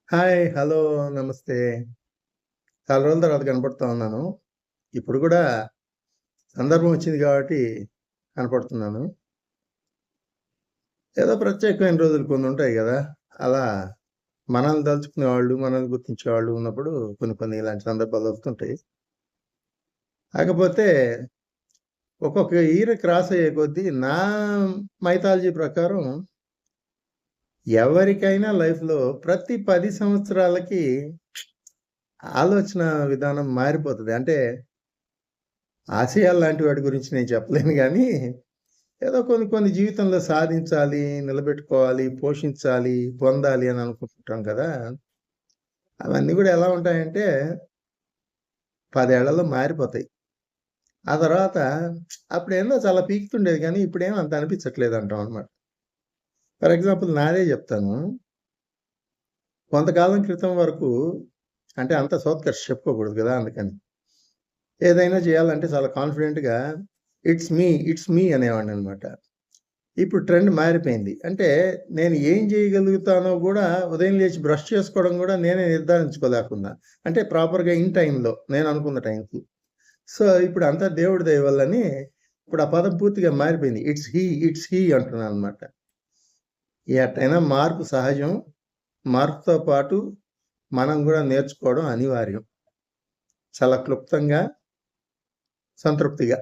Hi. Hello. నమస్తే. చాలా రోజుల తర్వాత కనపడుతా ఉన్నాను. ఇప్పుడు గూడా సందర్భం వచ్చింది గాబట్టి కనపడుతున్నాను. ఏదో ప్రత్యేకమైన రోజులు కొన్నుంటాయి గదా! అలా మనల్ని తలుచుకునేవాళ్ళు, మనల్ని గుర్తించేవాళ్ళు ఉన్నప్పుడు కొన్ని కొన్ని ఇలాంటి సందర్భాలు వస్తుంటాయి. కాకపోతే ఒక్కొక్క ఇయర్ క్రాస్ అయ్యే కొద్దీ నా మైథాలజీ ప్రకారం ఎవరికైనా లైఫ్‌లో ప్రతి 10 సంవత్సరాలకి ఆలోచన విధానం మారిపోతది. అంటే ఆశయాలు లాంటి వాటి గురించి నేను చెప్పలేను గానీ, ఏదో కొన్ని కొన్ని జీవితంలో సాధించాలి, నిలబెట్టుకోవాలి, పోషించాలి, పొందాలి అని అనుకుంటుంటాం కదా! అవన్నీ గూడా ఎలా ఉంటాయంటే 10 ఏళ్లలో మారిపోతాయి. ఆ తర్వాత అప్పుడేందో చాలా పీకుతుండేది గానీ, ఇప్పుడేం అంత అనిపించట్లేదు అంటాం అనమాట. ఫర్ ఎగ్జాంపుల్ నాదే జెప్తాను. కొంతకాలం క్రితం వరకు అంటే అంత సోత్కర్ష చెప్పుకోకూడదు గదా! అందుకని. ఏదైనా చేయాలంటే చాలా కాన్ఫిడెంట్‌గా ఇట్స్ మీ అనేవాడిననమాట. ఇప్పుడు ట్రెండ్ మారిపోయింది. అంటే నేను ఏం చేయగలుగుతానో గూడా ఉదయం లేచి బ్రష్ చేసుకోవడం గూడా నేనే నిర్ధారించుకోలేకున్నా. అంటే ప్రాపర్‌గా ఇన్ టైమ్‌లో నేను అనుకున్న టైంకి. సో, ఇప్పుడు అంతా దేవుడి దయ వల్లని ఇప్పుడు ఆ పదం పూర్తిగా మారిపోయింది. ఇట్స్ హి అంటున్నాననమాట. ఎట్టైనా మార్పు సహజం. మార్పుతో పాటు మనం గూడా నేర్చుకోవడం అనివార్యం. చాలా క్లుప్తంగా, సంతృప్తిగా.